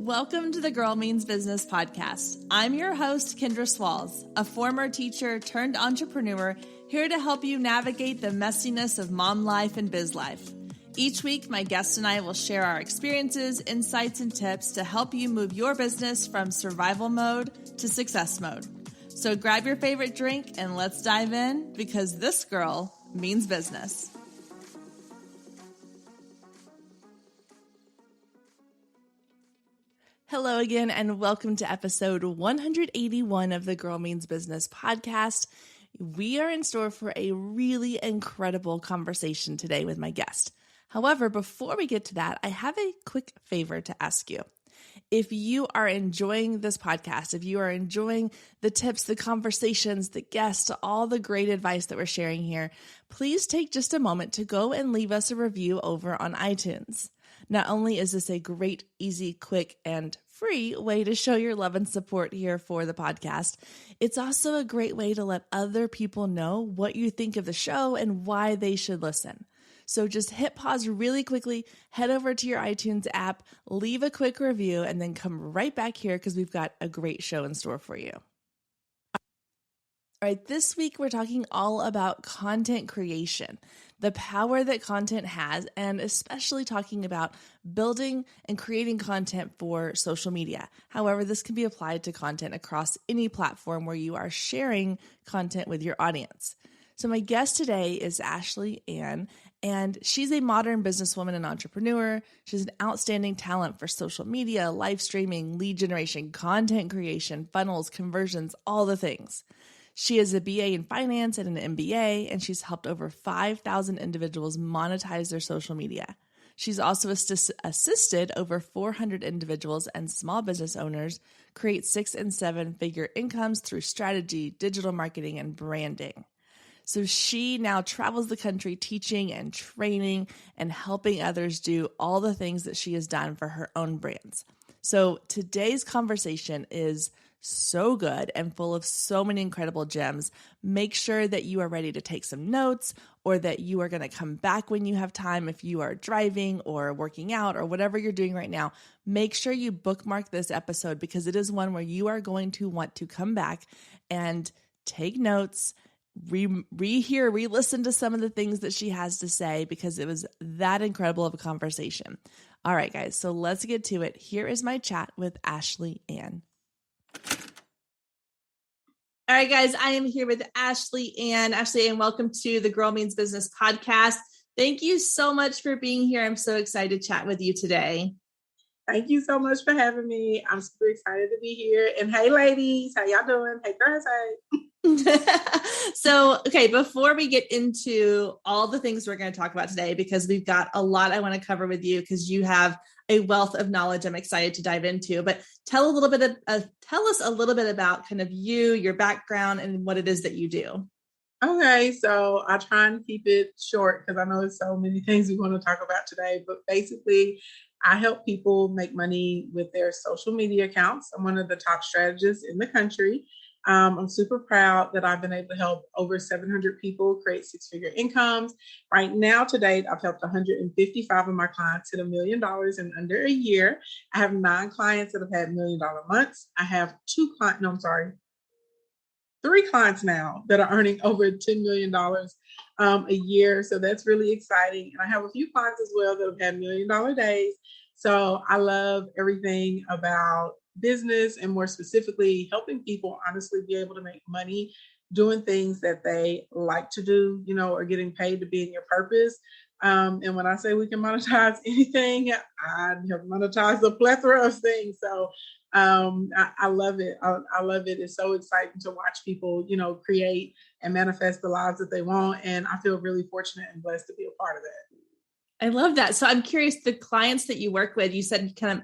Welcome to the Girl Means Business podcast. I'm your host, Kendra Swalls, a former teacher turned entrepreneur, here to help you navigate the messiness of mom life and biz life. Each week, my guest and I will share our experiences, insights, and tips to help you move your business from survival mode to success mode. So grab your favorite drink and let's dive in, because this girl means business. Hello again, and welcome to episode 181 of the Girl Means Business podcast. We are in store for a really incredible conversation today with my guest. However, before we get to that, I have a quick favor to ask you. If you are enjoying this podcast, if you are enjoying the tips, the conversations, the guests, all the great advice that we're sharing here, please take just a moment to go and leave us a review over on iTunes. Not only is this a great, easy, quick, and free way to show your love and support here for the podcast, it's also a great way to let other people know what you think of the show and why they should listen. So just hit pause really quickly, head over to your iTunes app, leave a quick review, and then come right back here because we've got a great show in store for you. All right, this week we're talking all about content creation, the power that content has, and especially talking about building and creating content for social media. However, this can be applied to content across any platform where you are sharing content with your audience. So my guest today is Ashely Ann, and she's a modern businesswoman and entrepreneur. She's an outstanding talent for social media, live streaming, lead generation, content creation, funnels, conversions, all the things. She is a BA in finance and an MBA, and she's helped over 5,000 individuals monetize their social media. She's also assisted over 400 individuals and small business owners create 6- and 7-figure incomes through strategy, digital marketing, and branding. So she now travels the country teaching and training and helping others do all the things that she has done for her own brands. So today's conversation is so good and full of so many incredible gems. Make sure that you are ready to take some notes, or that you are going to come back when you have time. If you are driving or working out or whatever you're doing right now, make sure you bookmark this episode, because it is one where you are going to want to come back and take notes, re-listen to some of the things that she has to say, because it was that incredible of a conversation. All right, guys, so let's get to it. Here is my chat with Ashely Ann. All right, guys, I am here with Ashely Ann. Ashely Ann, welcome to the Girl Means Business podcast. Thank you so much for being here. I'm so excited to chat with you today. Thank you so much for having me. I'm super excited to be here. And hey, ladies, how y'all doing? Hey, girls, hey. So, okay, before we get into all the things we're going to talk about today, because we've got a lot I want to cover with you, because you have a wealth of knowledge I'm excited to dive into. But tell us a little bit about kind of you, your background, and what it is that you do. Okay, so I try and keep it short, because I know there's so many things we want to talk about today. But basically, I help people make money with their social media accounts. I'm one of the top strategists in the country. I'm super proud that I've been able to help over 700 people create 6-figure incomes. Right now, to date, I've helped 155 of my clients hit $1 million in under a year. I have 9 clients that have had $1 million months. I have 3 clients now that are earning over $10 million a year. So that's really exciting. And I have a few clients as well that have had $1 million days. So I love everything about business, and more specifically, helping people honestly be able to make money doing things that they like to do, or getting paid to be in your purpose. And when I say we can monetize anything, I have monetized a plethora of things. So I love it. I love it. It's so exciting to watch people, create and manifest the lives that they want. And I feel really fortunate and blessed to be a part of that. I love that. So I'm curious, the clients that you work with, you said you can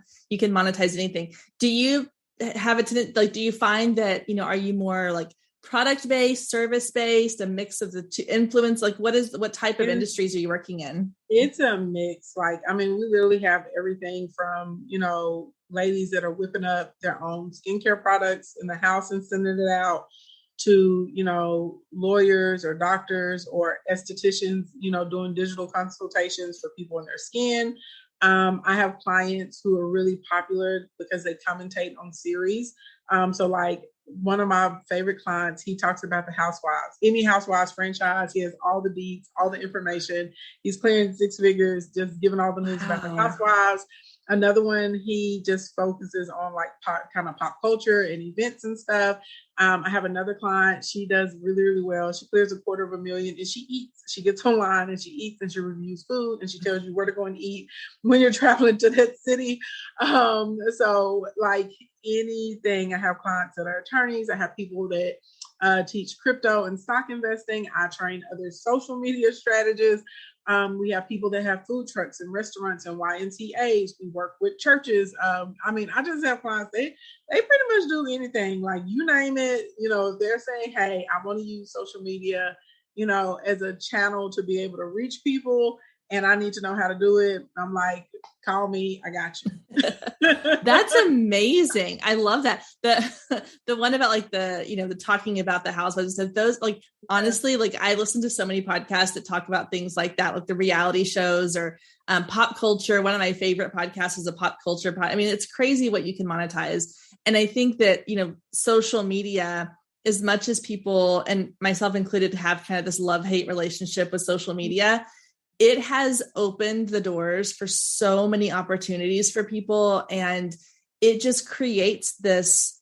monetize anything. Do you have do you find that, are you more like product-based, service-based, a mix of the two, influence? Like what type of industries are you working in? It's a mix. We literally have everything from, ladies that are whipping up their own skincare products in the house and sending it out, to, lawyers or doctors or estheticians, doing digital consultations for people in their skin, I have clients who are really popular because they commentate on series. So like one of my favorite clients, he talks about the Housewives, any Housewives franchise. He has all the deets, all the information. He's clearing six figures, just giving all the news about the Housewives. Another one, he just focuses on like kind of pop culture and events and stuff. I have another client. She does really, really well. She clears $250,000 and she eats. She gets online and she eats and she reviews food and she tells you where to go and eat when you're traveling to that city. So like anything, I have clients that are attorneys. I have people that teach crypto and stock investing. I train other social media strategists. We have people that have food trucks and restaurants and YMCAs. We work with churches. I just have clients, they pretty much do anything, like you name it. If they're saying, hey, I want to use social media, as a channel to be able to reach people, and I need to know how to do it, I'm like, call me, I got you. That's amazing. I love that. The one about like the talking about the housewives, so those, like, honestly, like I listen to so many podcasts that talk about things like that, like the reality shows or pop culture. One of my favorite podcasts is a pop culture it's crazy what you can monetize. And I think that, social media, as much as people, and myself included, have kind of this love-hate relationship with social media, it has opened the doors for so many opportunities for people. And it just creates this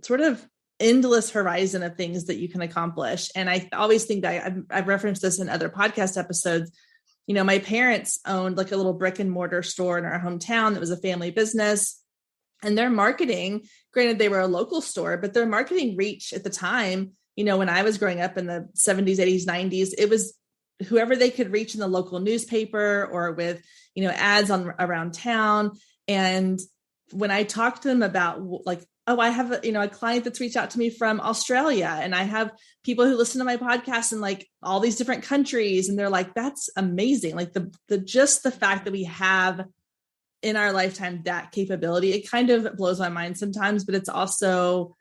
sort of endless horizon of things that you can accomplish. And I always think that I've referenced this in other podcast episodes. My parents owned like a little brick and mortar store in our hometown that was a family business. And their marketing, granted, they were a local store, but their marketing reach at the time, when I was growing up in the 70s, 80s, 90s, it was whoever they could reach in the local newspaper or with, ads around town. And when I talked to them about like, oh, I have a client that's reached out to me from Australia, and I have people who listen to my podcast in like all these different countries. And they're like, that's amazing. Like just the fact that we have in our lifetime that capability, it kind of blows my mind sometimes, but it's also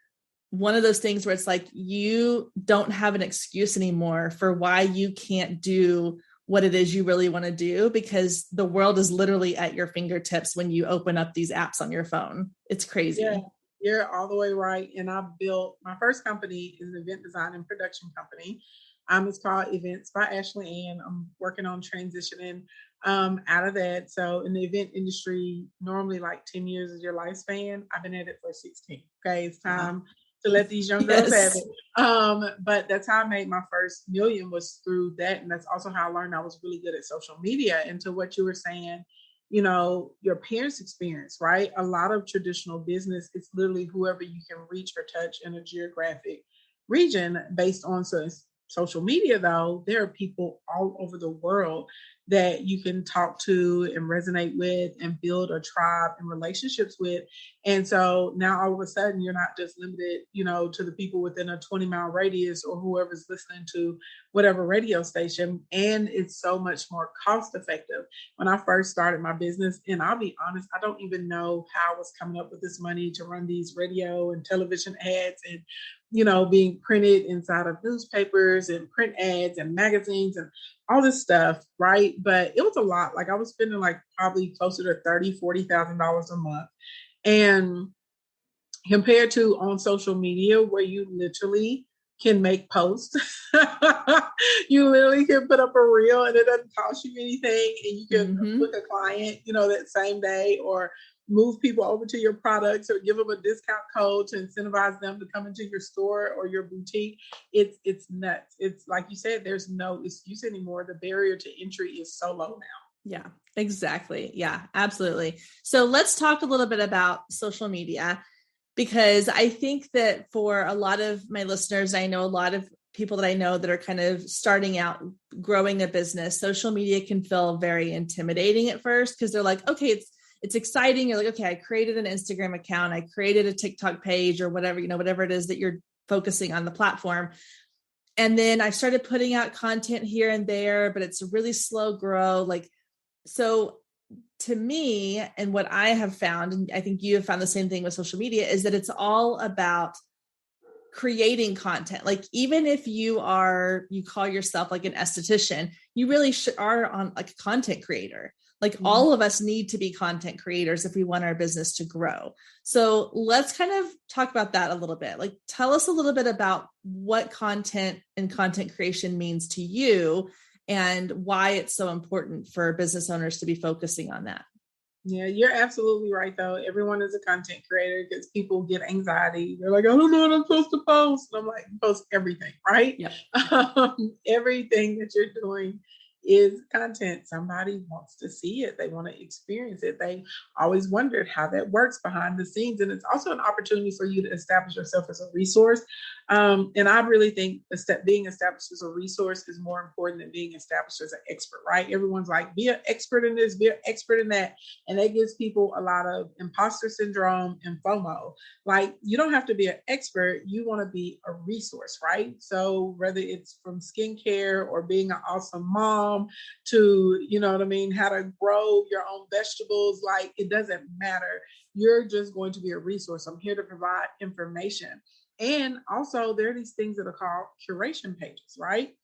one of those things where it's like, you don't have an excuse anymore for why you can't do what it is you really want to do, because the world is literally at your fingertips when you open up these apps on your phone. It's crazy. Yeah, you're all the way right. And I built my first company is an event design and production company. It's called Events by Ashely, and I'm working on transitioning out of that. So in the event industry, normally like 10 years is your lifespan. I've been at it for 16. Okay, it's time to let these young girls have it. But that's how I made my first million, was through that. And that's also how I learned I was really good at social media. And to what you were saying, your parents' experience, right? A lot of traditional business, it's literally whoever you can reach or touch in a geographic region based on social media. Though there are people all over the world that you can talk to and resonate with and build a tribe and relationships with. And so now all of a sudden you're not just limited, to the people within a 20-mile radius or whoever's listening to whatever radio station. And it's so much more cost effective. When I first started my business, and I'll be honest, I don't even know how I was coming up with this money to run these radio and television ads and being printed inside of newspapers and print ads and magazines and all this stuff, right? But it was a lot. Like I was spending like probably closer to $30,000-$40,000 a month. And compared to on social media, where you literally can make posts, you literally can put up a reel and it doesn't cost you anything, and you can book a client, that same day, or move people over to your products or give them a discount code to incentivize them to come into your store or your boutique. It's nuts. It's like you said, there's no excuse anymore. The barrier to entry is so low now. Yeah, exactly. Yeah, absolutely. So let's talk a little bit about social media, because I think that for a lot of my listeners, I know a lot of people that I know that are kind of starting out growing a business, social media can feel very intimidating at first, because they're like, okay, it's exciting. You're like, okay, I created an Instagram account. I created a TikTok page or whatever, whatever it is that you're focusing on the platform. And then I started putting out content here and there, but it's a really slow grow. So to me, and what I have found, and I think you have found the same thing with social media, is that it's all about creating content. Like, even if you call yourself like an esthetician, you really are on like a content creator. Like all of us need to be content creators if we want our business to grow. So let's kind of talk about that a little bit. Like tell us a little bit about what content and content creation means to you and why it's so important for business owners to be focusing on that. Yeah, you're absolutely right, though. Everyone is a content creator because people get anxiety. They're like, I don't know what I'm supposed to post. And I'm like, post everything, right? Yep. Everything that you're doing is content. Somebody wants to see it. They want to experience it. They always wondered how that works behind the scenes. And it's also an opportunity for you to establish yourself as a resource. And I really think being established as a resource is more important than being established as an expert, right? Everyone's like, be an expert in this, be an expert in that. And that gives people a lot of imposter syndrome and FOMO. Like, you don't have to be an expert. You want to be a resource, right? So whether it's from skincare or being an awesome mom to, you know what I mean, how to grow your own vegetables, like it doesn't matter. You're just going to be a resource. I'm here to provide information. And also there are these things that are called curation pages, right?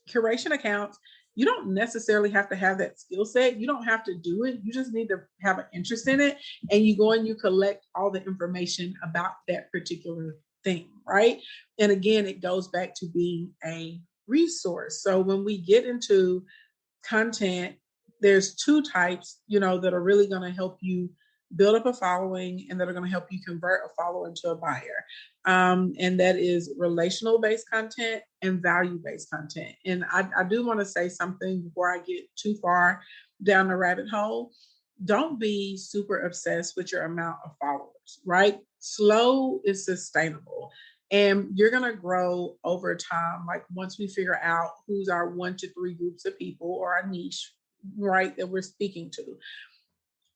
Curation accounts. You don't necessarily have to have that skill set. You don't have to do it. You just need to have an interest in it. And you go and you collect all the information about that particular thing, right? And again, it goes back to being a resource. So when we get into content, there's two types, that are really going to help you build up a following and that are going to help you convert a follower into a buyer. And that is relational based content and value based content. And I do want to say something before I get too far down the rabbit hole. Don't be super obsessed with your amount of followers, right? Slow is sustainable. And you're going to grow over time. Like once we figure out who's our 1 to 3 groups of people or our niche, right, that we're speaking to.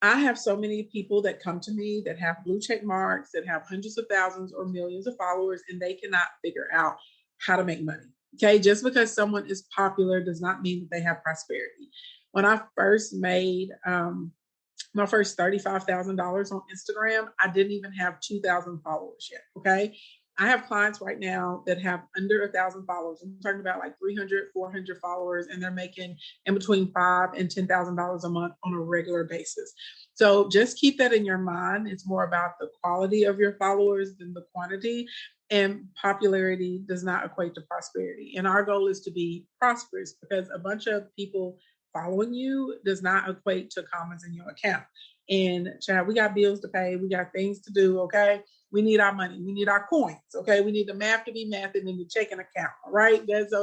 I have so many people that come to me that have blue check marks, that have hundreds of thousands or millions of followers, and they cannot figure out how to make money. Okay. Just because someone is popular does not mean that they have prosperity. When I first made my first $35,000 on Instagram, I didn't even have 2,000 followers yet. Okay. I have clients right now that have under 1,000 followers. I'm talking about like 300, 400 followers, and they're making in between $5,000 and $10,000 a month on a regular basis. So just keep that in your mind. It's more about the quality of your followers than the quantity. And popularity does not equate to prosperity. And our goal is to be prosperous because a bunch of people following you does not equate to comments in your account. And child, we got bills to pay. We got things to do. Okay. We need our money. We need our coins. Okay. We need the math to be mathing in the checking account. All right. That's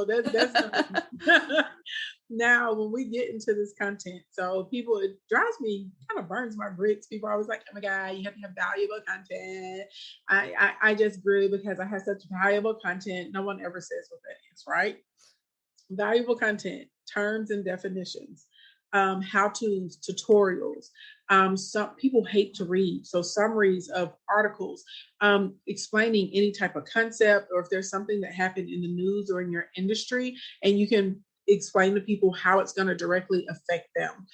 now when we get into this content. So people, it drives me, kind of burns my grits. People are always like, oh my God, you have to have valuable content. I just grew because I have such valuable content. No one ever says what that is, right? Valuable content, terms and definitions, how-tos, tutorials. Some people hate to read. So summaries of articles, explaining any type of concept, or if there's something that happened in the news or in your industry, and you can explain to people how it's going to directly affect them.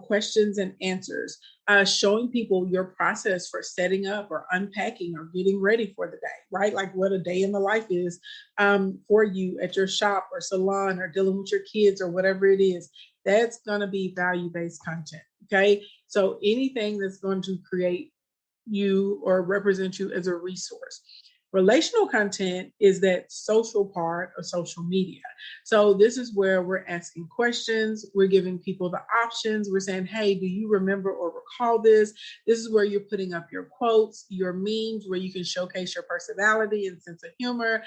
Questions and answers, showing people your process for setting up or unpacking or getting ready for the day, right? Like what a day in the life is for you at your shop or salon or dealing with your kids or whatever it is. That's going to be value-based content. Okay. So anything that's going to create you or represent you as a resource. Relational content is that social part of social media. So this is where we're asking questions. We're giving people the options. We're saying, hey, do you remember or recall this? This is where you're putting up your quotes, your memes, where you can showcase your personality and sense of humor.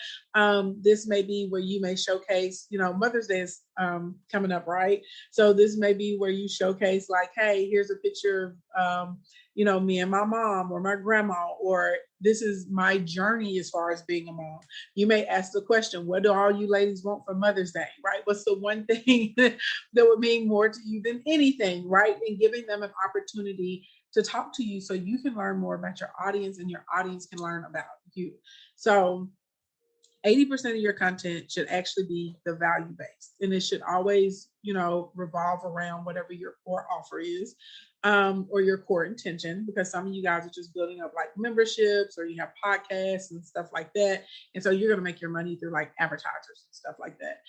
This may be where you may showcase, Mother's Day is coming up, right? So this may be where you showcase like, hey, here's a picture of, me and my mom or my grandma, or this is my journey as far as being a mom. You may ask the question, what do all you ladies want for Mother's Day, right? What's the one thing that would mean more to you than anything, right? And giving them an opportunity to talk to you so you can learn more about your audience and your audience can learn about you. So 80% of your content should actually be the value based, and it should always, revolve around whatever your core offer is. or your core intention, because some of you guys are just building up like memberships or you have podcasts and stuff like that. And so you're going to make your money through like advertisers and stuff like that.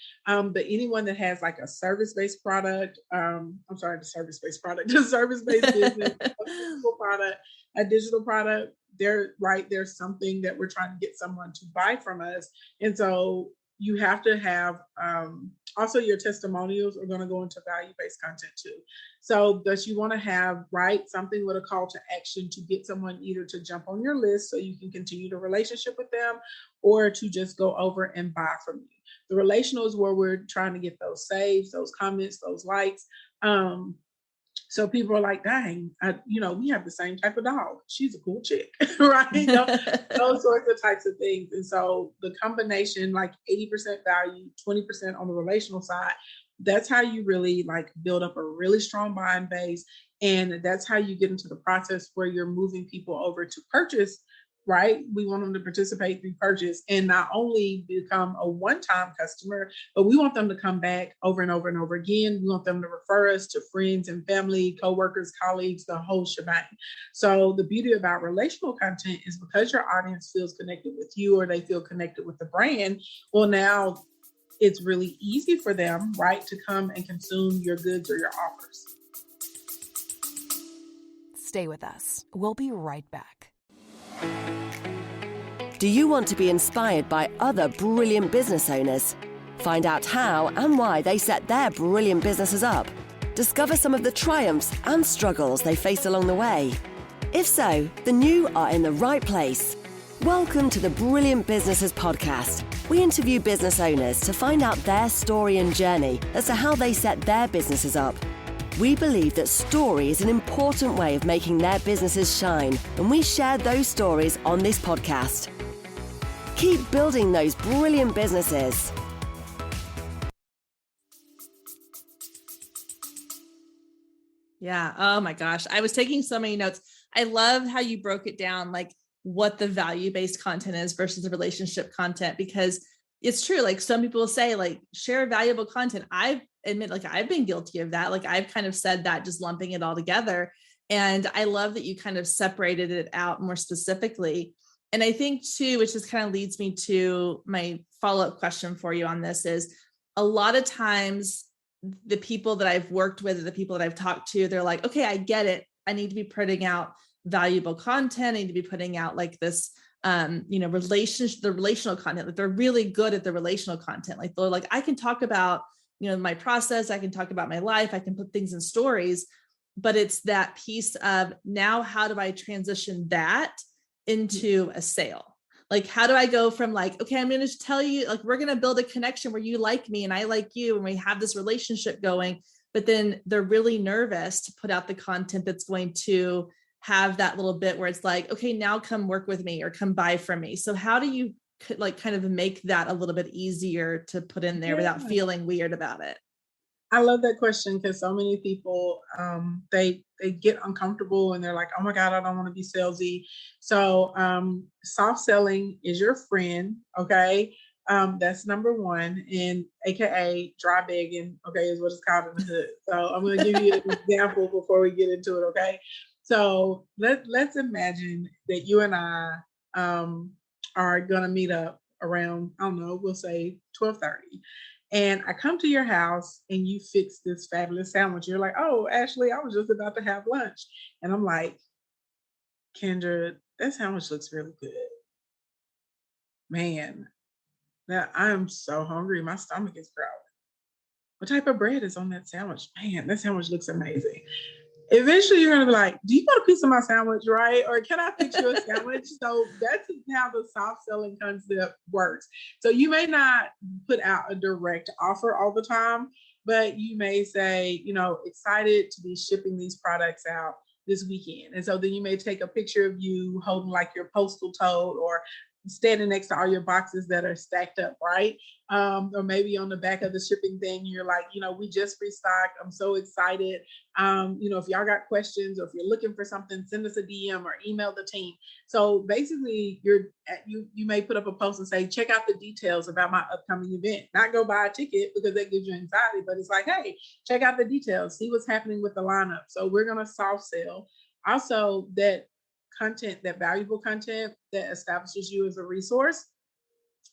But anyone that has like a service-based product, the service-based product, a service-based business, a physical product, a digital product, there's something that we're trying to get someone to buy from us. And so you have to have also your testimonials are going to go into value-based content too. So that you want to have something with a call to action to get someone either to jump on your list so you can continue the relationship with them, or to just go over and buy from you. The relational is where we're trying to get those saves, those comments, those likes. So people are like, dang, we have the same type of dog. She's a cool chick, right? Those sorts of types of things. And so the combination, like 80% value, 20% on the relational side, that's how you really like build up a really strong buying base. And that's how you get into the process where you're moving people over to purchase, right? We want them to participate through purchase and not only become a one-time customer, but we want them to come back over and over and over again. We want them to refer us to friends and family, coworkers, colleagues, the whole shebang. So the beauty about relational content is because your audience feels connected with you or they feel connected with the brand, well, now it's really easy for them, right, to come and consume your goods or your offers. Stay with us. We'll be right back. Do you want to be inspired by other brilliant business owners? Find out how and why they set their brilliant businesses up. Discover some of the triumphs and struggles they faced along the way. If so, then you are in the right place. Welcome to the Brilliant Businesses Podcast. We interview business owners to find out their story and journey as to how they set their businesses up. We believe that story is an important way of making their businesses shine, and we share those stories on this podcast. Keep building those brilliant businesses. Yeah. Oh my gosh. I was taking so many notes. I love how you broke it down, like what the value-based content is versus the relationship content, because it's true. Like some people say, like, share valuable content. I admit, like, I've been guilty of that. Like I've kind of said that, just lumping it all together. And I love that you kind of separated it out more specifically. And I think too, which just kind of leads me to my follow-up question for you on this, is a lot of times the people that I've worked with, the people that I've talked to, they're like, okay, I get it. I need to be putting out valuable content. I need to be putting out like this, the relational content. Like they're really good at the relational content. Like they're like, I can talk about, my process. I can talk about my life. I can put things in stories, but it's that piece of now, how do I transition that into a sale? Like, how do I go from like, okay, I'm going to tell you, like, we're going to build a connection where you like me and I like you, and we have this relationship going, but then they're really nervous to put out the content that's going to have that little bit where it's like, okay, now come work with me or come buy from me. So how do you like kind of make that a little bit easier to put in there without feeling weird about it? I love that question because so many people, they get uncomfortable and they're like, oh my God, I don't want to be salesy. So soft selling is your friend. Okay. That's number one, and AKA dry begging, okay, is what it's called in the hood. So I'm going to give you an example before we get into it. Okay. So let's imagine that you and I are going to meet up around, I don't know, we'll say 12:30. And I come to your house and you fix this fabulous sandwich. You're like, oh, Ashely, I was just about to have lunch. And I'm like, Kendra, that sandwich looks really good. Man, now I am so hungry. My stomach is growling. What type of bread is on that sandwich? Man, that sandwich looks amazing. Eventually you're going to be like, do you want a piece of my sandwich, right? Or can I fix you a sandwich? So that's how the soft selling concept works. So you may not put out a direct offer all the time, but you may say, excited to be shipping these products out this weekend. And so then you may take a picture of you holding like your postal tote or standing next to all your boxes that are stacked up, right? Or maybe on the back of the shipping thing, you're like, we just restocked. I'm so excited. If y'all got questions or if you're looking for something, send us a DM or email the team. So basically, you may put up a post and say, check out the details about my upcoming event. Not go buy a ticket because that gives you anxiety, but it's like, hey, check out the details, see what's happening with the lineup. So we're gonna soft sell. Also, that content, that valuable content that establishes you as a resource,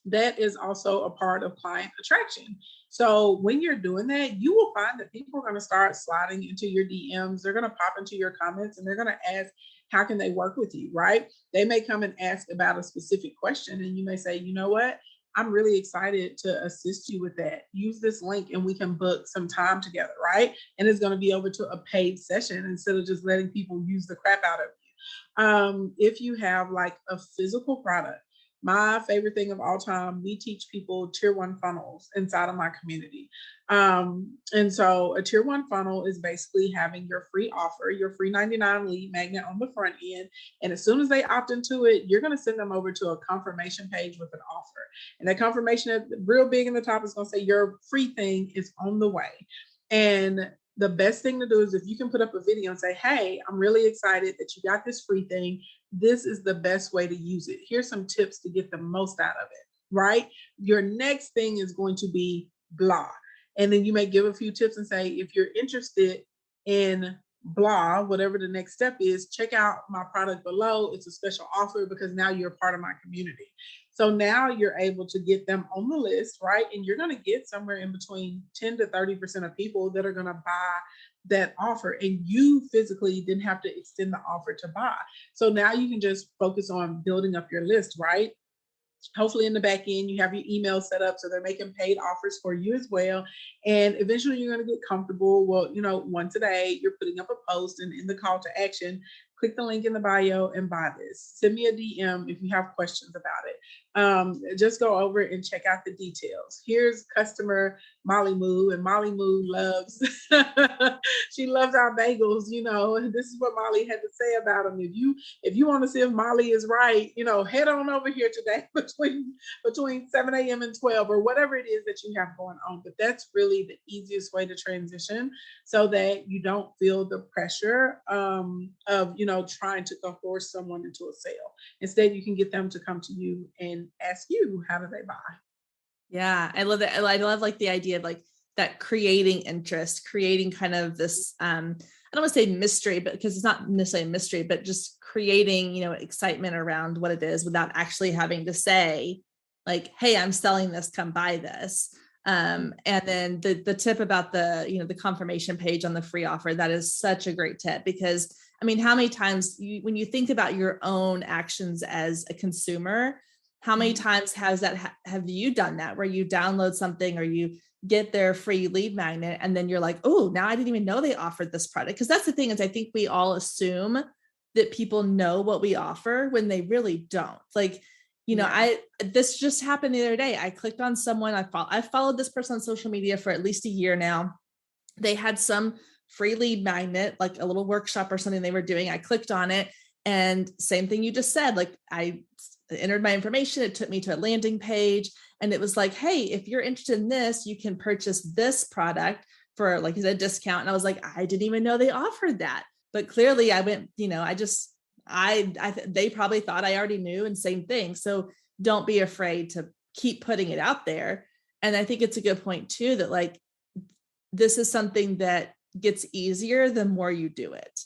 that is also a part of client attraction. So when you're doing that, you will find that people are going to start sliding into your DMs. They're going to pop into your comments and they're going to ask, how can they work with you, right? They may come and ask about a specific question and you may say, you know what? I'm really excited to assist you with that. Use this link and we can book some time together, right? And it's going to be over to a paid session instead of just letting people use the crap out of you. If you have like a physical product, my favorite thing of all time, we teach people tier 1 funnels inside of my community. And so a tier 1 funnel is basically having your free offer, your free 99 lead magnet on the front end. And as soon as they opt into it, you're going to send them over to a confirmation page with an offer. And that confirmation, real big in the top, is going to say your free thing is on the way. And the best thing to do is if you can put up a video and say, hey, I'm really excited that you got this free thing. This is the best way to use it. Here's some tips to get the most out of it, right? Your next thing is going to be blah. And then you may give a few tips and say, if you're interested in blah, whatever the next step is, check out my product below. It's a special offer because now you're part of my community. So now you're able to get them on the list, right? And you're going to get somewhere in between 10 to 30% of people that are going to buy that offer. And you physically didn't have to extend the offer to buy. So now you can just focus on building up your list, right? Hopefully in the back end, you have your email set up so they're making paid offers for you as well. And eventually you're going to get comfortable. Well, once a day, you're putting up a post and in the call to action, click the link in the bio and buy this. Send me a DM if you have questions about it. Just go over and check out the details. Here's customer Molly Moo, and Molly Moo loves, she loves our bagels, and this is what Molly had to say about them. If you want to see if Molly is right, head on over here today between 7 a.m. and 12 or whatever it is that you have going on. But that's really the easiest way to transition so that you don't feel the pressure of, trying to coerce someone into a sale. Instead, you can get them to come to you and ask you, how do they buy? Yeah, I love that. I love like the idea of like that creating interest, creating kind of this, I don't want to say mystery, but because it's not necessarily a mystery, but just creating, excitement around what it is without actually having to say like, hey, I'm selling this, come buy this. And then the tip about the confirmation page on the free offer, that is such a great tip because how many times when you think about your own actions as a consumer, how many times have you done that where you download something or you get their free lead magnet and then you're like, oh, now I didn't even know they offered this product. Because that's the thing is I think we all assume that people know what we offer when they really don't. Like, this just happened the other day. I clicked on someone, I followed this person on social media for at least a year now. They had some free lead magnet, like a little workshop or something they were doing. I clicked on it and same thing you just said, like I entered my information. It took me to a landing page and it was like, hey, if you're interested in this, you can purchase this product for like a discount. And I was like, I didn't even know they offered that. But clearly I went, they probably thought I already knew, and same thing. So don't be afraid to keep putting it out there. And I think it's a good point too, that like, this is something that gets easier the more you do it.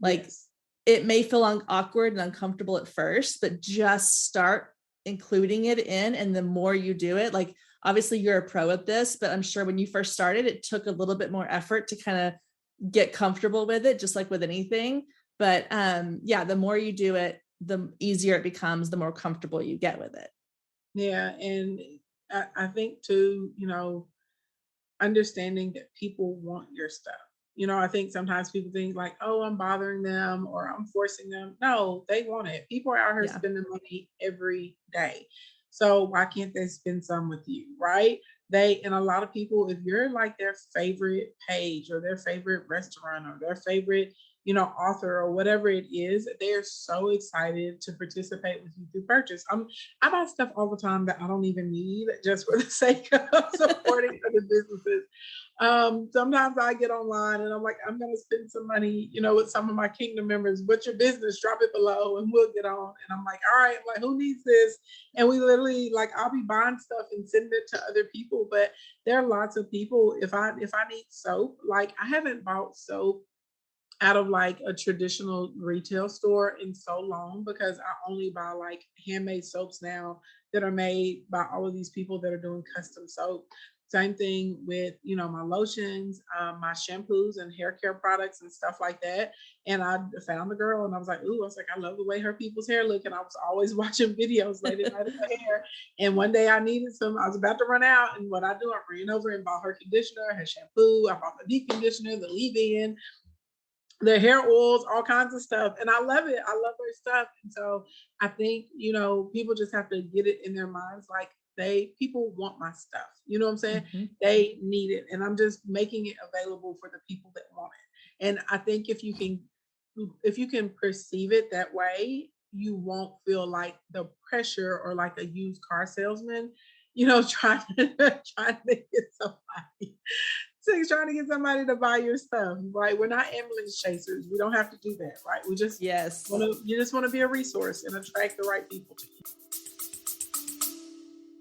Like yes. It may feel awkward and uncomfortable at first, but just start including it in. And the more you do it, like obviously you're a pro at this, but I'm sure when you first started, it took a little bit more effort to kind of get comfortable with it, just like with anything. But the more you do it, the easier it becomes, the more comfortable you get with it. Yeah. And I think too, understanding that people want your stuff. I think sometimes people think like, oh, I'm bothering them or I'm forcing them. No, they want it. People are out here spending money every day. So why can't they spend some with you, right? And a lot of people, if you're like their favorite page or their favorite restaurant or their favorite author or whatever it is, they're so excited to participate with you through purchase. I buy stuff all the time that I don't even need just for the sake of supporting other businesses. Sometimes I get online and I'm like, I'm going to spend some money, with some of my Kingdom members. What's your business? Drop it below and we'll get on. And I'm like, all right, I'm like, who needs this? And we literally, like, I'll be buying stuff and sending it to other people. But there are lots of people, if I need soap, like, I haven't bought soap out of like a traditional retail store in so long, because I only buy like handmade soaps now that are made by all of these people that are doing custom soap. Same thing with, my lotions, my shampoos and hair care products and stuff like that. And I found a girl and I was like, I love the way her people's hair look. And I was always watching videos late at night of her hair. And one day I needed I was about to run out. And what I do, I ran over and bought her conditioner, her shampoo. I bought the deep conditioner, the leave-in, the hair oils, all kinds of stuff. And I love it. I love their stuff. And so I think, people just have to get it in their minds. Like, people want my stuff. You know what I'm saying? Mm-hmm. They need it. And I'm just making it available for the people that want it. And I think if you can perceive it that way, you won't feel like the pressure or like a used car salesman, trying to get somebody. Trying to get somebody to buy your stuff, right? We're not ambulance chasers. We don't have to do that, right? We just you just want to be a resource and attract the right people to you.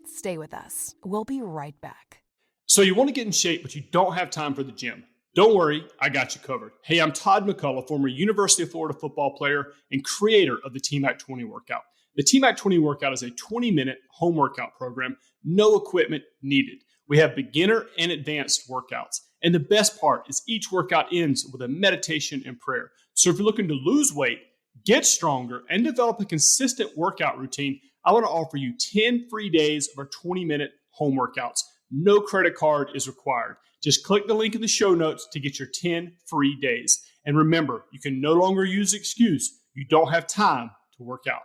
Stay with us. We'll be right back. So you want to get in shape, but you don't have time for the gym. Don't worry, I got you covered. Hey, I'm Todd McCullough, former University of Florida football player and creator of the Team Act 20 workout. The Team Act 20 workout is a 20-minute home workout program, no equipment needed. We have beginner and advanced workouts. And the best part is each workout ends with a meditation and prayer. So if you're looking to lose weight, get stronger, and develop a consistent workout routine, I want to offer you 10 free days of our 20-minute home workouts. No credit card is required. Just click the link in the show notes to get your 10 free days. And remember, you can no longer use the excuse you don't have time to work out.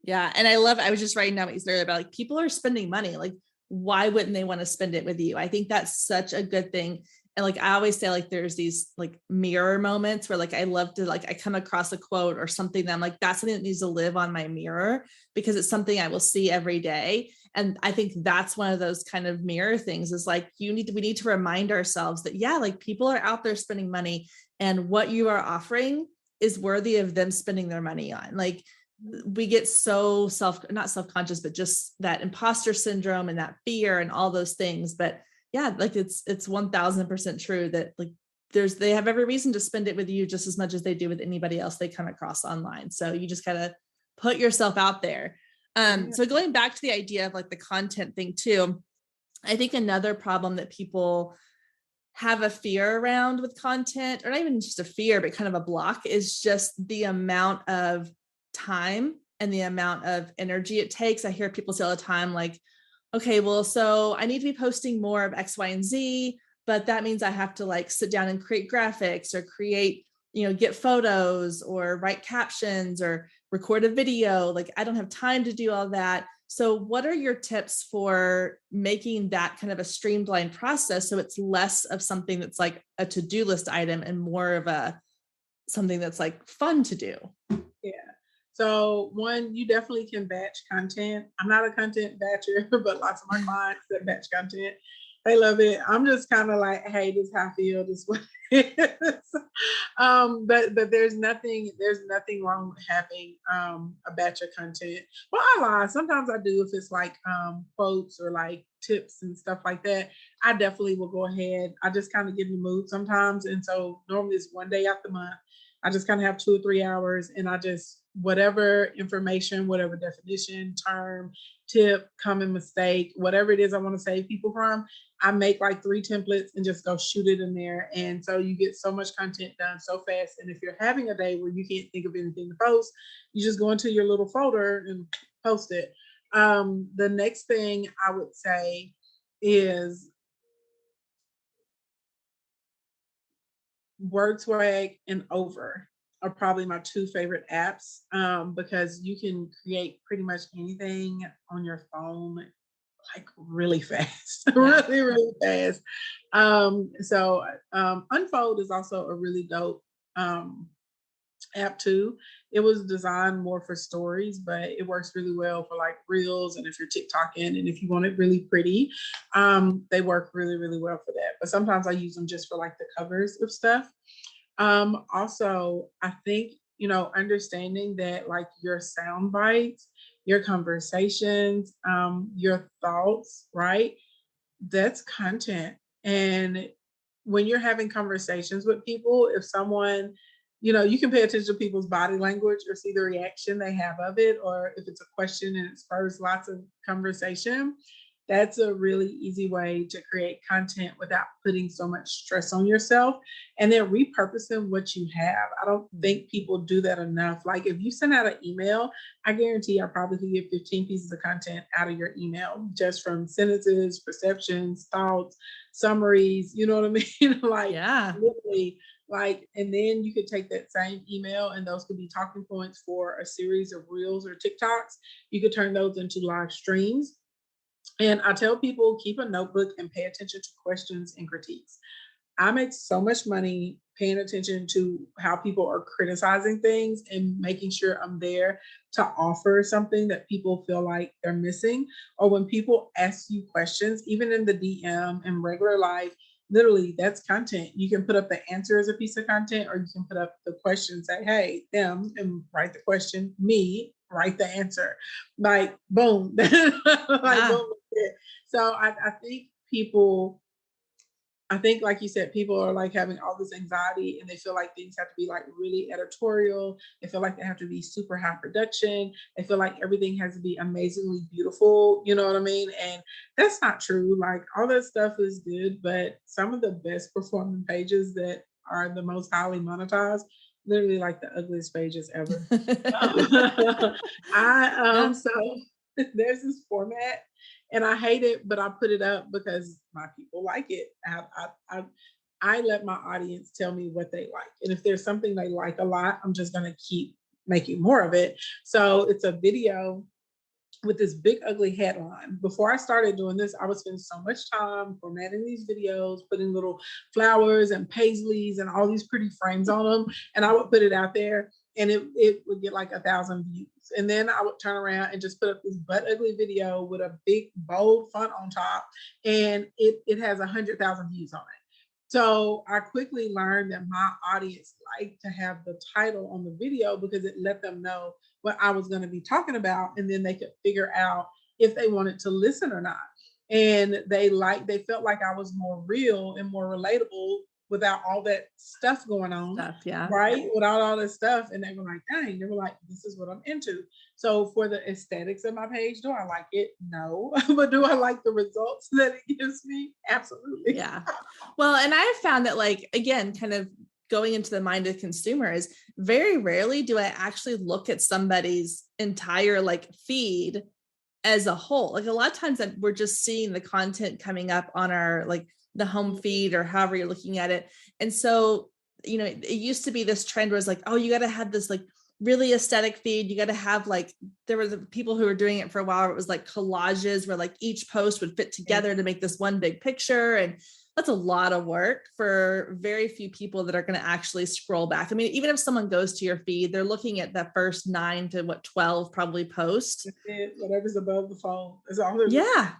Yeah. And I was just writing down what you said earlier about, like, people are spending money. Like, why wouldn't they want to spend it with you? I think that's such a good thing. And like, I always say, like, there's these like mirror moments where, like, I love to, like, I come across a quote or something that I'm like, that's something that needs to live on my mirror, because it's something I will see every day. And I think that's one of those kind of mirror things, is like, we need to remind ourselves that, yeah, like, people are out there spending money, and what you are offering is worthy of them spending their money on. Like, we get so not self-conscious, but just that imposter syndrome and that fear and all those things. But yeah, like, it's 1000% true that, like, they have every reason to spend it with you just as much as they do with anybody else they come across online. So you just gotta put yourself out there. So going back to the idea of like the content thing too, I think another problem that people have a fear around with content, or not even just a fear, but kind of a block, is just the amount of time and the amount of energy it takes. I hear people say all the time, like, okay, well, so I need to be posting more of X, Y, and Z, but that means I have to like sit down and create graphics or create, get photos or write captions or record a video. Like, I don't have time to do all that. So what are your tips for making that kind of a streamlined process, so it's less of something that's like a to-do list item and more of something that's like fun to do? Yeah. So one, you definitely can batch content. I'm not a content batcher, but lots of my clients that batch content, they love it. I'm just kind of like, hey, this is how I feel, this is what it is. But there's nothing wrong with having a batch of content. Well, I lie. Sometimes I do, if it's like quotes or like tips and stuff like that. I definitely will go ahead. I just kind of get in the mood sometimes. And so normally it's one day out the month. I just kind of have 2 or 3 hours, and I just, whatever information, whatever definition, term, tip, common mistake, whatever it is I want to save people from, I make like 3 templates and just go shoot it in there. And so you get so much content done so fast. And if you're having a day where you can't think of anything to post, you just go into your little folder and post it. The next thing I would say is WordSwag and Over are probably my 2 favorite apps, because you can create pretty much anything on your phone like really fast, really, really fast. So Unfold is also a really dope app too. It was designed more for stories, but it works really well for like reels and if you're TikToking and if you want it really pretty, they work really, really well for that. But sometimes I use them just for like the covers of stuff. Also, I think, understanding that like your sound bites, your conversations, your thoughts, right? That's content. And when you're having conversations with people, if someone, you can pay attention to people's body language or see the reaction they have of it, or if it's a question and it spurs lots of conversation, that's a really easy way to create content without putting so much stress on yourself and then repurposing what you have. I don't think people do that enough. Like if you send out an email, I guarantee I probably could get 15 pieces of content out of your email just from sentences, perceptions, thoughts, summaries, you know what I mean? Like literally, like, and then you could take that same email and those could be talking points for a series of reels or TikToks. You could turn those into live streams. And I tell people, keep a notebook and pay attention to questions and critiques. I make so much money paying attention to how people are criticizing things and making sure I'm there to offer something that people feel like they're missing. Or when people ask you questions, even in the DM in regular life, literally that's content. You can put up the answer as a piece of content, or you can put up the question, say, hey, them, and write the question, me, write the answer. Like, boom. Boom. So I think like you said, people are like having all this anxiety and they feel like things have to be like really editorial. They feel like they have to be super high production. They feel like everything has to be amazingly beautiful. You know what I mean? And that's not true. Like all that stuff is good, but some of the best performing pages that are the most highly monetized, literally like the ugliest pages ever. So there's this format and I hate it, but I put it up because my people like it. I let my audience tell me what they like. And if there's something they like a lot, I'm just going to keep making more of it. So it's a video with this big ugly headline. Before I started doing this, I would spend so much time formatting these videos, putting little flowers and paisleys and all these pretty frames on them. And I would put it out there and it would get like 1,000 views. And then I would turn around and just put up this butt ugly video with a big bold font on top. And it has 100,000 views on it. So I quickly learned that my audience liked to have the title on the video because it let them know what I was going to be talking about. And then they could figure out if they wanted to listen or not. And they felt like I was more real and more relatable without all that stuff going on. Right? Without all this stuff. And they were like, dang, they were like, this is what I'm into. So for the aesthetics of my page, do I like it? No. But do I like the results that it gives me? Absolutely. Yeah. Well, and I've found that, like, again, kind of going into the mind of consumers, very rarely do I actually look at somebody's entire like feed as a whole. Like a lot of times that we're just seeing the content coming up on our, like the home feed or however you're looking at it. And so, it used to be this trend where it's like, oh, you got to have this like really aesthetic feed. You got to have like, there were the people who were doing it for a while. It was like collages where like each post would fit together to make this one big picture. And that's a lot of work for very few people that are going to actually scroll back. I mean, even if someone goes to your feed, they're looking at that first 9 to 12 probably posts. Whatever's above the phone is all there's. Yeah.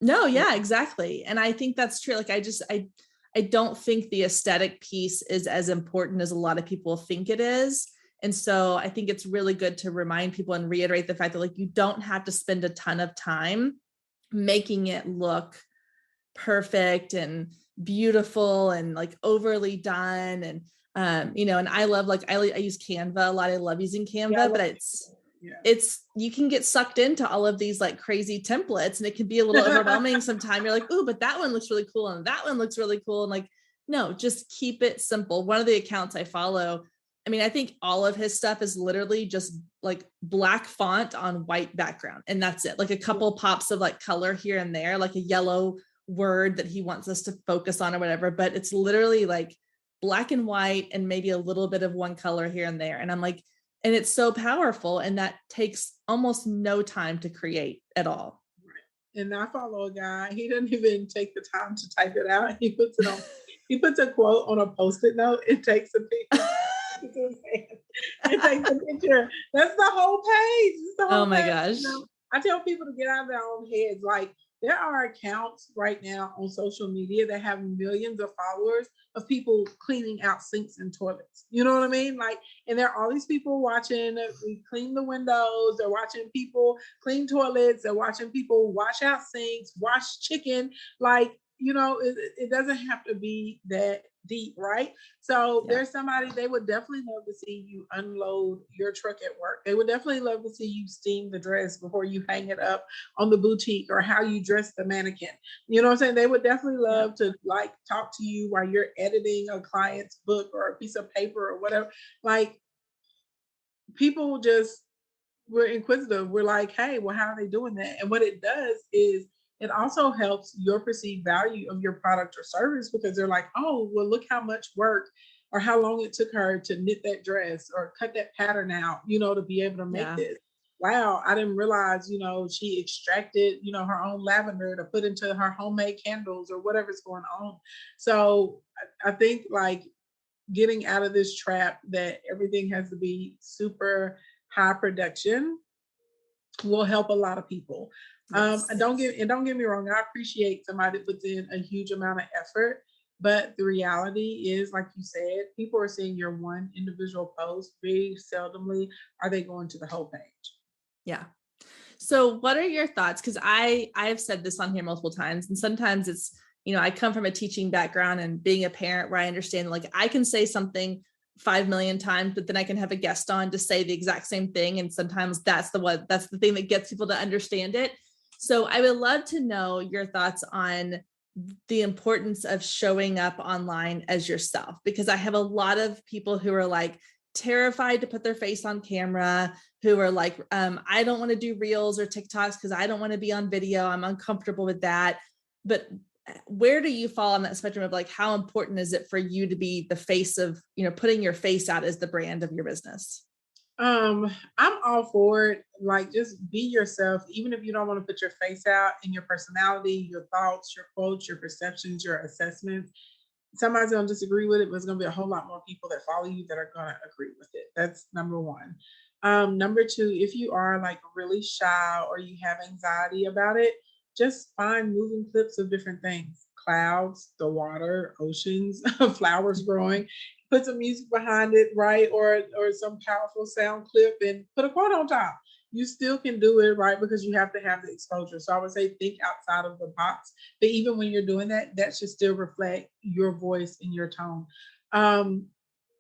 No, yeah, exactly. And I think that's true. Like, I don't think the aesthetic piece is as important as a lot of people think it is. And so I think it's really good to remind people and reiterate the fact that like, you don't have to spend a ton of time making it look perfect and beautiful and like overly done. And, and I love, like, I use Canva a lot. I love using Canva, but it's, you can get sucked into all of these like crazy templates and it can be a little overwhelming sometimes. You're like, oh, but that one looks really cool. And that one looks really cool. And like, no, just keep it simple. One of the accounts I follow, I mean, I think all of his stuff is literally just like black font on white background. And that's it. Like a couple pops of like color here and there, like a yellow word that he wants us to focus on or whatever. But it's literally like black and white and maybe a little bit of one color here and there. And I'm like, and it's so powerful. And that takes almost no time to create at all. and I follow a guy. He doesn't even take the time to type it out. He puts it on. He puts a quote on a Post-it note. It takes a picture. It takes a picture. That's the whole page. It's the whole Oh my page. gosh. I tell people to get out of their own heads. Like, there are accounts right now on social media that have millions of followers of people cleaning out sinks and toilets. You know what I mean? Like, and there are all these people watching. We clean the windows. They're watching people clean toilets. They're watching people wash out sinks, wash chicken. Like, it doesn't have to be that deep, right? So there's somebody, they would definitely love to see you unload your truck at work. They would definitely love to see you steam the dress before you hang it up on the boutique, or how you dress the mannequin. You know what I'm saying? They would definitely love to like talk to you while you're editing a client's book or a piece of paper or whatever. Like, people just, we're inquisitive. We're like, hey, well, how are they doing that? And what it does is it also helps your perceived value of your product or service, because they're like, oh, well, look how much work or how long it took her to knit that dress or cut that pattern out, to be able to make this. Wow, I didn't realize, she extracted, her own lavender to put into her homemade candles or whatever's going on. So I think, like, getting out of this trap that everything has to be super high production will help a lot of people. And don't get me wrong, I appreciate somebody that puts in a huge amount of effort, but the reality is, like you said, people are seeing your one individual post. Very seldomly are they going to the whole page. Yeah. So what are your thoughts? Because I've said this on here multiple times, and sometimes it's, I come from a teaching background and being a parent where I understand, like, I can say something 5 million times, but then I can have a guest on to say the exact same thing. And sometimes that's the thing that gets people to understand it. So I would love to know your thoughts on the importance of showing up online as yourself, because I have a lot of people who are like terrified to put their face on camera, who are like, I don't want to do reels or TikToks because I don't want to be on video. I'm uncomfortable with that. But where do you fall on that spectrum of, like, how important is it for you to be the face of, putting your face out as the brand of your business? I'm all for it. Like, just be yourself, even if you don't want to put your face out, and your personality, your thoughts, your quotes, your perceptions, your assessments. Somebody's going to disagree with it, but there's going to be a whole lot more people that follow you that are going to agree with it. That's number one. Number two, if you are like really shy or you have anxiety about it, just find moving clips of different things: clouds, the water, oceans, flowers growing. Put some music behind it, right? Or some powerful sound clip, and put a quote on top. You still can do it, right? Because you have to have the exposure. So I would say think outside of the box. But even when you're doing that, that should still reflect your voice and your tone.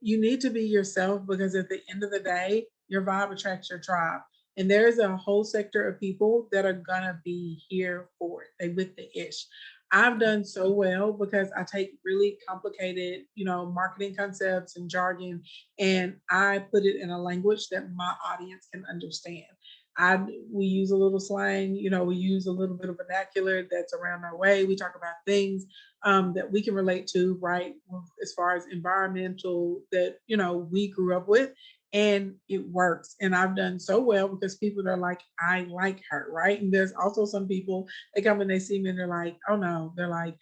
You need to be yourself, because at the end of the day, your vibe attracts your tribe. And there's a whole sector of people that are gonna be here for it. They with the ish. I've done so well because I take really complicated, marketing concepts and jargon, and I put it in a language that my audience can understand. We use a little slang, we use a little bit of vernacular that's around our way. We talk about things that we can relate to, right? As far as environmental that, we grew up with, and it works. And I've done so well because people are like, I like her, right? And there's also some people, they come and they see me and they're like, oh no, they're like,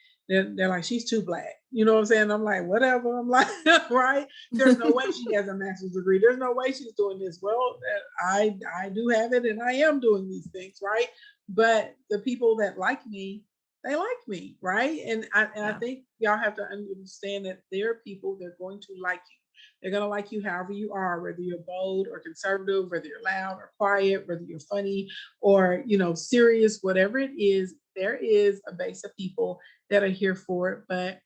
she's too black. You know what I'm saying? I'm like, whatever. I'm like, right? There's no way she has a master's degree. There's no way she's doing this. Well, I do have it, and I am doing these things, right? But the people that like me, they like me, right? And I think y'all have to understand that there are people that are going to like you. They're going to like you however you are, whether you're bold or conservative, whether you're loud or quiet, whether you're funny or, serious, whatever it is. There is a base of people that are here for it, but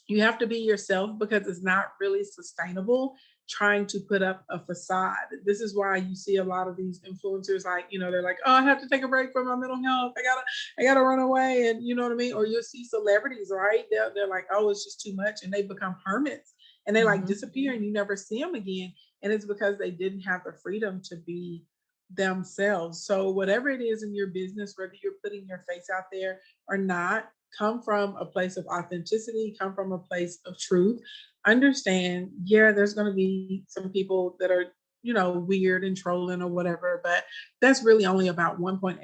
you have to be yourself, because it's not really sustainable trying to put up a facade. This is why you see a lot of these influencers, like, they're like, oh, I have to take a break from my mental health. I gotta run away. And you know what I mean? Or you'll see celebrities, right? They're like, oh, it's just too much. And they become hermits, and they like disappear, and you never see them again. And it's because they didn't have the freedom to be themselves. So whatever it is in your business, whether you're putting your face out there or not, come from a place of authenticity, come from a place of truth. Understand, there's going to be some people that are, weird and trolling or whatever, but that's really only about 1.8%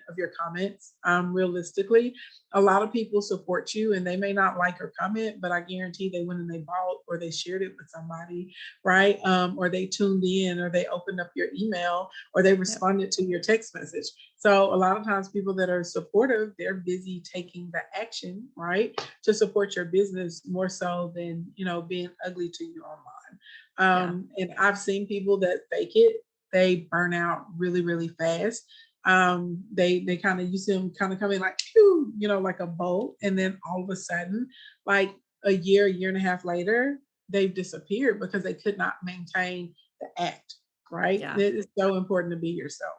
of your comments. Realistically, a lot of people support you and they may not like your comment, but I guarantee they went and they bought or they shared it with somebody, right? Or they tuned in or they opened up your email or they responded to your text message. So a lot of times people that are supportive, they're busy taking the action, right, to support your business more so than, being ugly to you online. And I've seen people that fake it. They burn out really, really fast. They kind of, you see them kind of come in like, phew, like a bolt. And then all of a sudden, like a year and a half later, they've disappeared because they could not maintain the act, right? Yeah. It is so important to be yourself.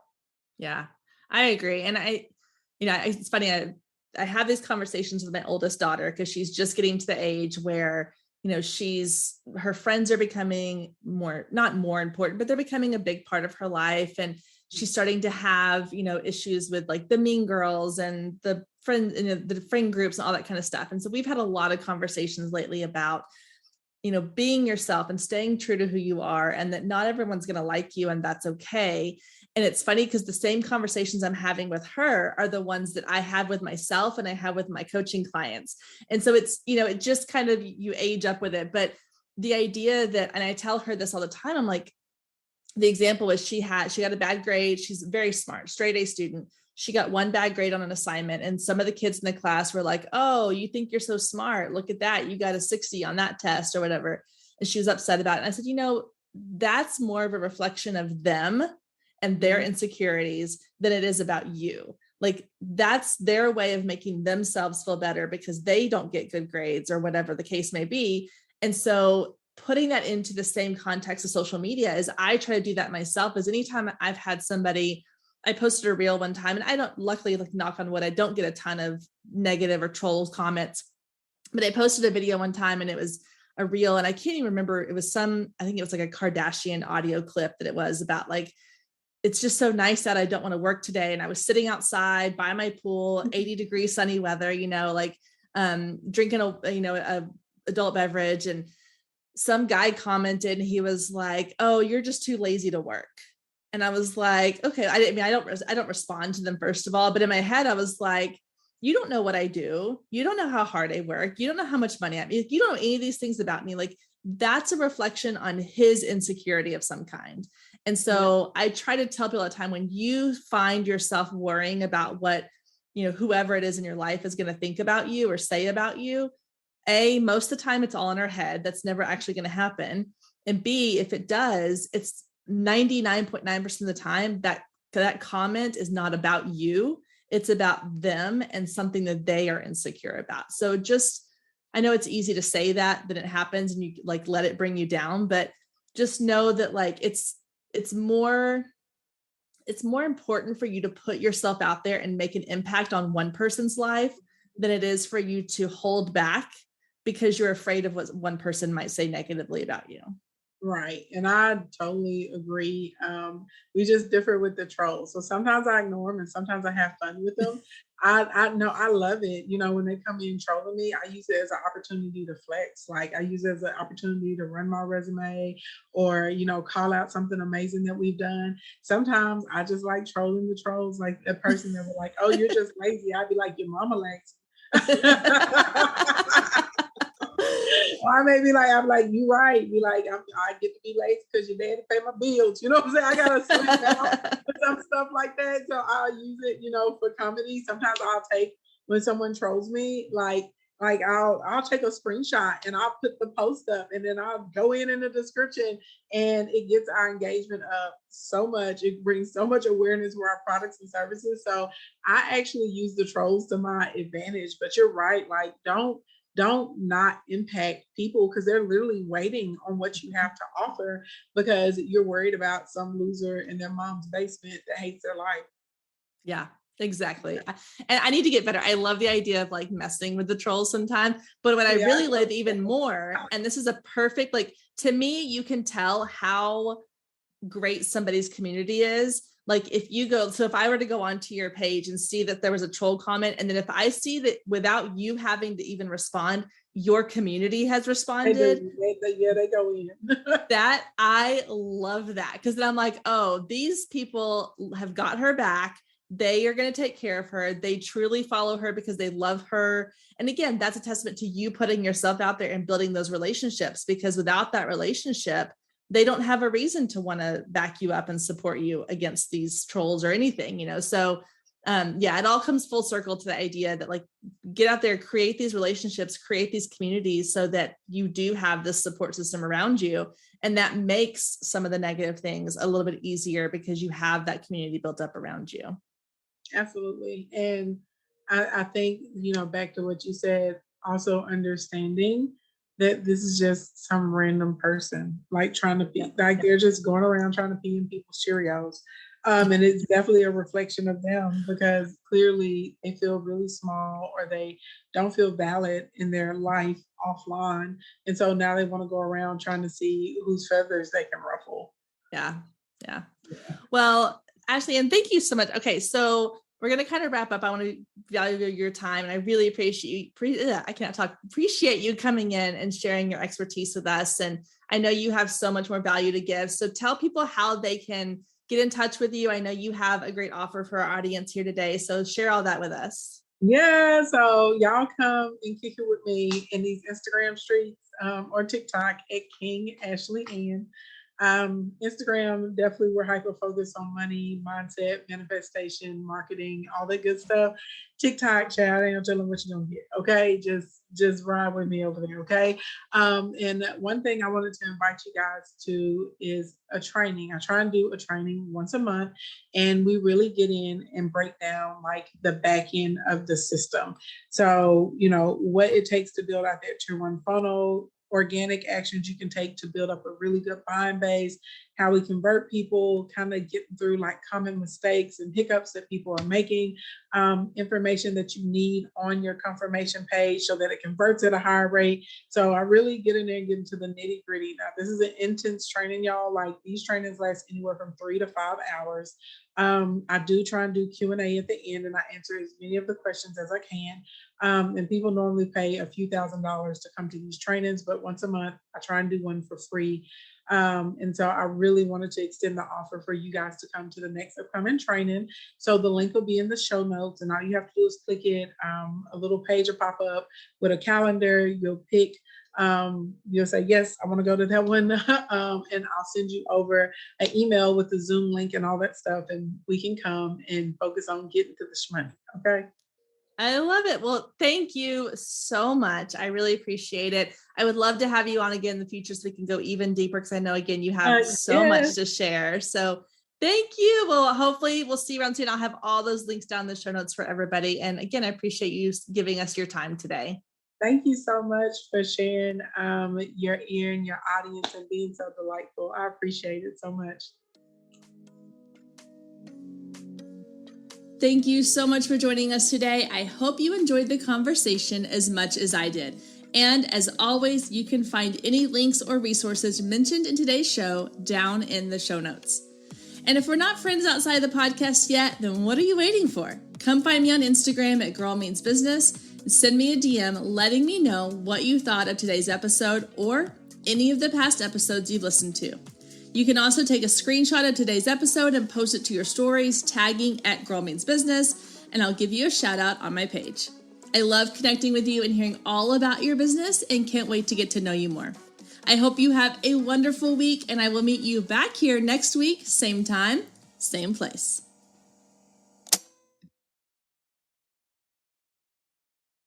Yeah, I agree. And it's funny. I have these conversations with my oldest daughter because she's just getting to the age where, her friends are becoming not more important, but they're becoming a big part of her life. And she's starting to have, issues with like the mean girls and the friend groups and all that kind of stuff. And so we've had a lot of conversations lately about, being yourself and staying true to who you are, and that not everyone's going to like you, and that's okay. And it's funny because the same conversations I'm having with her are the ones that I have with myself and I have with my coaching clients. And so it's, it just kind of, you age up with it. But the idea that, and I tell her this all the time, I'm like, the example was she got a bad grade. She's very smart, straight A student. She got one bad grade on an assignment. And some of the kids in the class were like, oh, you think you're so smart. Look at that. You got a 60 on that test or whatever. And she was upset about it. And I said, that's more of a reflection of them and their insecurities than it is about you. Like that's their way of making themselves feel better because they don't get good grades or whatever the case may be. And so putting that into the same context of social media is I try to do that myself. Is anytime I've had somebody, I posted a reel one time and I don't, luckily, like knock on wood, I don't get a ton of negative or trolls comments, but I posted a video one time and it was a reel and I can't even remember. It was I think it was like a Kardashian audio clip that it was about like, it's just so nice that I don't want to work today. And I was sitting outside by my pool, 80-degree sunny weather, drinking a adult beverage. And some guy commented and he was like, oh, you're just too lazy to work. And I was like, okay, I don't respond to them first of all, but in my head, I was like, you don't know what I do. You don't know how hard I work. You don't know how much money I make. You don't know any of these things about me. Like that's a reflection on his insecurity of some kind. And so I try to tell people all the time, when you find yourself worrying about what, whoever it is in your life is going to think about you or say about you, A, most of the time it's all in our head. That's never actually going to happen. And B, if it does, it's 99.9% of the time that comment is not about you. It's about them and something that they are insecure about. So I know it's easy to say that it happens and you like let it bring you down, but just know that like it's more important for you to put yourself out there and make an impact on one person's life than it is for you to hold back because you're afraid of what one person might say negatively about you. Right. And I totally agree. We just differ with the trolls. So sometimes I ignore them and sometimes I have fun with them. I know I love it. When they come in trolling me, I use it as an opportunity to flex. Like I use it as an opportunity to run my resume or, call out something amazing that we've done. Sometimes I just like trolling the trolls, like a person that was like, oh, you're just lazy. I'd be like, your mama lazy. Or maybe like, I'm like, you right. Be like, I get to be lazy because your daddy pay my bills. You know what I'm saying? I got to switch out some stuff like that. So I'll use it, for comedy. Sometimes I'll take, when someone trolls me, like I'll take a screenshot and I'll put the post up and then I'll go in the description and it gets our engagement up so much. It brings so much awareness for our products and services. So I actually use the trolls to my advantage, but you're right. Like don't not impact people because they're literally waiting on what you have to offer because you're worried about some loser in their mom's basement that hates their life. Yeah, exactly. And I need to get better. I love the idea of like messing with the trolls sometimes, but what I really love even more, and this is a perfect, like to me, you can tell how great somebody's community is. Like if I were to go onto your page and see that there was a troll comment, and then if I see that without you having to even respond, your community has They responded. do. They go in. That I love that, because then I'm like, oh, these people have got her back. They are going to take care of her. They truly follow her because they love her. And again, that's a testament to you putting yourself out there and building those relationships, because without that relationship, they don't have a reason to want to back you up and support you against these trolls or anything, So it all comes full circle to the idea that, like, get out there, create these relationships, create these communities so that you do have this support system around you. And that makes some of the negative things a little bit easier because you have that community built up around you. Absolutely. And I think, back to what you said, also understanding that this is just some random person, like trying to pee, like they're just going around trying to pee in people's Cheerios. And it's definitely a reflection of them, because clearly they feel really small or they don't feel valid in their life offline. And so now they want to go around trying to see whose feathers they can ruffle. Yeah. Well, Ashely, and thank you so much. Okay, so we're going to kind of wrap up. I want to value your time, and I really appreciate you coming in and sharing your expertise with us. And I know you have so much more value to give. So tell people how they can get in touch with you. I know you have a great offer for our audience here today. So share all that with us. Yeah, so y'all come and kick it with me in these Instagram streets or TikTok at King Ashely Ann. Instagram, definitely we're hyper focused on money, mindset, manifestation, marketing, all that good stuff. TikTok, child, I ain't gonna tell them what you're gonna get. Okay, just ride with me over there. Okay. And one thing I wanted to invite you guys to is a training. I try and do a training once a month, and we really get in and break down like the back end of the system. So, what it takes to build out that tier 1 funnel, organic actions you can take to build up a really good buying base, how we convert people, kind of getting through like common mistakes and hiccups that people are making, information that you need on your confirmation page so that it converts at a higher rate. So I really get in there and get into the nitty gritty. Now, this is an intense training, y'all. Like, these trainings last anywhere from 3 to 5 hours. I do try and do Q&A at the end, and I answer as many of the questions as I can. And people normally pay a few $1,000s to come to these trainings, but once a month, I try and do one for free. And so I really wanted to extend the offer for you guys to come to the next upcoming training. So the link will be in the show notes, and all you have to do is click it. A little page will pop up with a calendar. You'll pick, you'll say, yes, I want to go to that one. And I'll send you over an email with the Zoom link and all that stuff, and we can come and focus on getting to the shmoney. Okay. I love it. Well, thank you so much. I really appreciate it. I would love to have you on again in the future so we can go even deeper, because I know, again, you have so much to share. So thank you. Well, hopefully we'll see you around soon. I'll have all those links down in the show notes for everybody. And again, I appreciate you giving us your time today. Thank you so much for sharing your ear and your audience and being so delightful. I appreciate it so much. Thank you so much for joining us today. I hope you enjoyed the conversation as much as I did. And as always, you can find any links or resources mentioned in today's show down in the show notes. And if we're not friends outside the podcast yet, then what are you waiting for? Come find me on Instagram at Girl Means Business and send me a DM letting me know what you thought of today's episode or any of the past episodes you've listened to. You can also take a screenshot of today's episode and post it to your stories, tagging at Girl Means Business, and I'll give you a shout out on my page. I love connecting with you and hearing all about your business and can't wait to get to know you more. I hope you have a wonderful week, and I will meet you back here next week, same time, same place.